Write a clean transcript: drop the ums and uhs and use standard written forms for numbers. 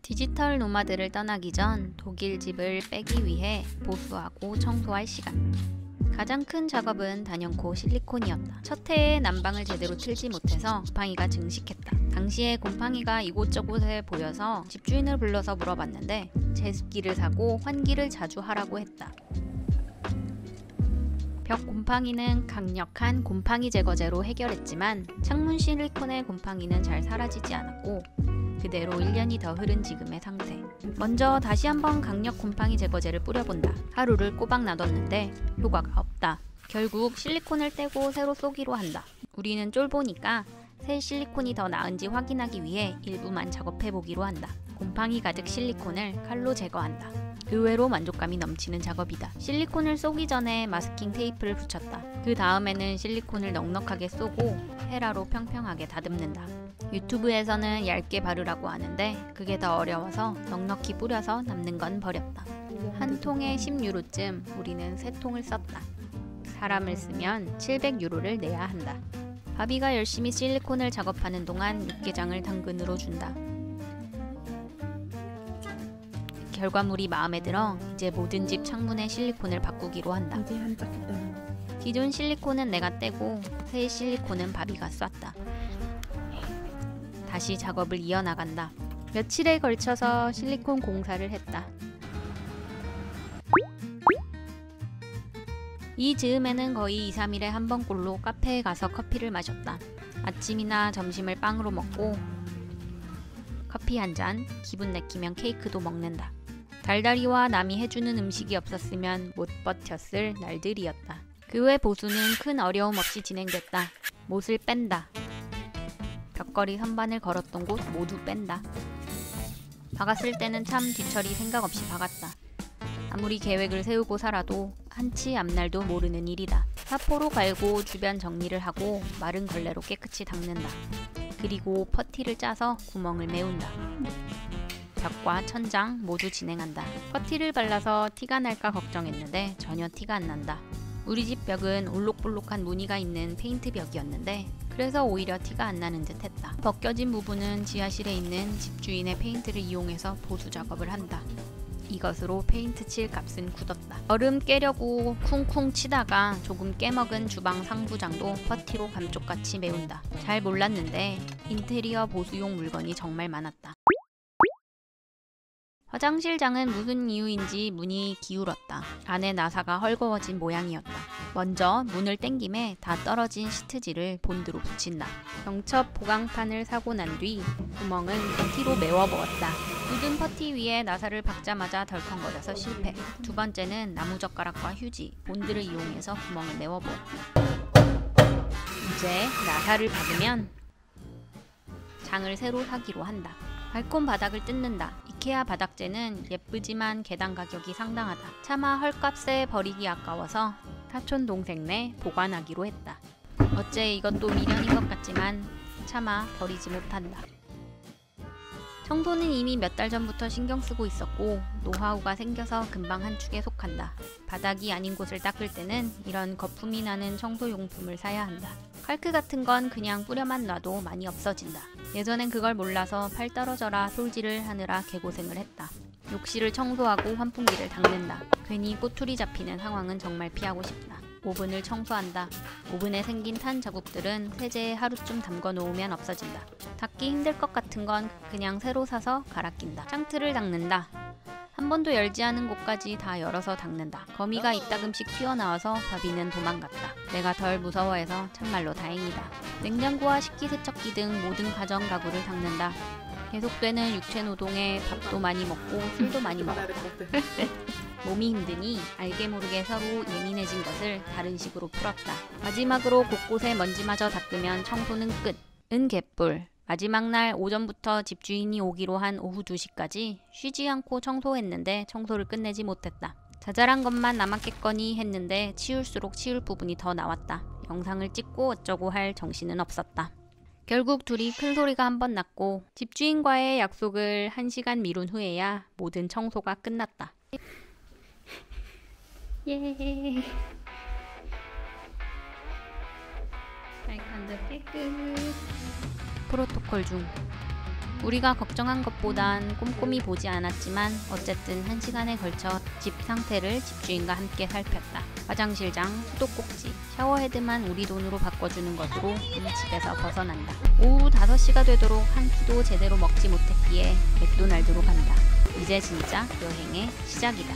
디지털 노마드를 떠나기 전 독일 집을 빼기 위해 보수하고 청소할 시간. 가장 큰 작업은 단연코 실리콘이었다. 첫 해에 난방을 제대로 틀지 못해서 곰팡이가 증식했다. 당시에 곰팡이가 이곳저곳에 보여서 집주인을 불러서 물어봤는데 제습기를 사고 환기를 자주 하라고 했다. 벽 곰팡이는 강력한 곰팡이 제거제로 해결했지만 창문 실리콘의 곰팡이는 잘 사라지지 않았고 그대로 1년이 더 흐른 지금의 상태. 먼저 다시 한번 강력 곰팡이 제거제를 뿌려본다. 하루를 꼬박 놔뒀는데 효과가 없다. 결국 실리콘을 떼고 새로 쏘기로 한다. 우리는 쫄보니까 새 실리콘이 더 나은지 확인하기 위해 일부만 작업해보기로 한다. 곰팡이 가득 실리콘을 칼로 제거한다. 의외로 만족감이 넘치는 작업이다. 실리콘을 쏘기 전에 마스킹 테이프를 붙였다. 그 다음에는 실리콘을 넉넉하게 쏘고 헤라로 평평하게 다듬는다. 유튜브에서는 얇게 바르라고 하는데 그게 더 어려워서 넉넉히 뿌려서 남는 건 버렸다. 한 통에 10유로쯤 우리는 3통을 썼다. 사람을 쓰면 700유로를 내야 한다. 바비가 열심히 실리콘을 작업하는 동안 육개장을 당근으로 준다. 결과물이 마음에 들어 이제 모든 집 창문에 실리콘을 바꾸기로 한다. 기존 실리콘은 내가 떼고 새 실리콘은 바비가 쐈다. 다시 작업을 이어나간다. 며칠에 걸쳐서 실리콘 공사를 했다. 이 즈음에는 거의 2-3일에 한 번꼴로 카페에 가서 커피를 마셨다. 아침이나 점심을 빵으로 먹고 커피 한 잔, 기분 내키면 케이크도 먹는다. 달달이와 남이 해주는 음식이 없었으면 못 버텼을 날들이었다. 그 외 보수는 큰 어려움 없이 진행됐다. 못을 뺀다. 벽걸이 선반을 걸었던 곳 모두 뺀다. 박았을 때는 참 뒤처리 생각 없이 박았다. 아무리 계획을 세우고 살아도 한치 앞날도 모르는 일이다. 사포로 갈고 주변 정리를 하고 마른 걸레로 깨끗이 닦는다. 그리고 퍼티를 짜서 구멍을 메운다. 벽과 천장 모두 진행한다. 퍼티를 발라서 티가 날까 걱정했는데 전혀 티가 안 난다. 우리 집 벽은 올록볼록한 무늬가 있는 페인트 벽이었는데 그래서 오히려 티가 안 나는 듯 했다. 벗겨진 부분은 지하실에 있는 집주인의 페인트를 이용해서 보수 작업을 한다. 이것으로 페인트 칠 값은 굳었다. 얼음 깨려고 쿵쿵 치다가 조금 깨먹은 주방 상부장도 퍼티로 감쪽같이 메운다. 잘 몰랐는데 인테리어 보수용 물건이 정말 많았다. 화장실장은 무슨 이유인지 문이 기울었다. 안에 나사가 헐거워진 모양이었다. 먼저 문을 땡김에 다 떨어진 시트지를 본드로 붙인다. 경첩 보강판을 사고 난 뒤 구멍은 퍼티로 메워보았다. 묻은 퍼티 위에 나사를 박자마자 덜컹거려서 실패. 두 번째는 나무젓가락과 휴지, 본드를 이용해서 구멍을 메워보았다. 이제 나사를 박으면 장을 새로 사기로 한다. 발콘 바닥을 뜯는다. 이케아 바닥재는 예쁘지만 개당 가격이 상당하다. 차마 헐값에 버리기 아까워서 사촌 동생네 보관하기로 했다. 어째 이것도 미련인 것 같지만 차마 버리지 못한다. 청소는 이미 몇 달 전부터 신경 쓰고 있었고 노하우가 생겨서 금방 한 축에 속한다. 바닥이 아닌 곳을 닦을 때는 이런 거품이 나는 청소용품을 사야 한다. 칼크 같은 건 그냥 뿌려만 놔도 많이 없어진다. 예전엔 그걸 몰라서 팔 떨어져라 솔질을 하느라 개고생을 했다. 욕실을 청소하고 환풍기를 닦는다. 괜히 꼬투리 잡히는 상황은 정말 피하고 싶다. 오븐을 청소한다. 오븐에 생긴 탄 자국들은 세제에 하루쯤 담궈 놓으면 없어진다. 닦기 힘들 것 같은 건 그냥 새로 사서 갈아 낀다. 창틀을 닦는다. 한 번도 열지 않은 곳까지 다 열어서 닦는다. 거미가 이따금씩 튀어나와서 바비는 도망갔다. 내가 덜 무서워해서 참말로 다행이다. 냉장고와 식기세척기 등 모든 가정 가구를 닦는다. 계속되는 육체 노동에 밥도 많이 먹고 술도 많이 먹었다. 몸이 힘드니 알게 모르게 서로 예민해진 것을 다른 식으로 풀었다. 마지막으로 곳곳에 먼지마저 닦으면 청소는 끝. 은 개뿔. 마지막 날 오전부터 집주인이 오기로 한 오후 2시까지 쉬지 않고 청소했는데 청소를 끝내지 못했다. 자잘한 것만 남았겠거니 했는데 치울수록 치울 부분이 더 나왔다. 영상을 찍고 어쩌고 할 정신은 없었다. 결국 둘이 큰 소리가 한 번 났고 집주인과의 약속을 1시간 미룬 후에야 모든 청소가 끝났다. 예. 발칸도 깨끗. 프로토콜 중 우리가 걱정한 것보단 꼼꼼히 보지 않았지만 어쨌든 1시간에 걸쳐 집 상태를 집주인과 함께 살폈다. 화장실장, 수도꼭지, 샤워헤드만 우리 돈으로 바꿔주는 것으로 집에서 벗어난다. 오후 5시가 되도록 한 끼도 제대로 먹지 못했기에 맥도날드로 간다. 이제 진짜 여행의 시작이다.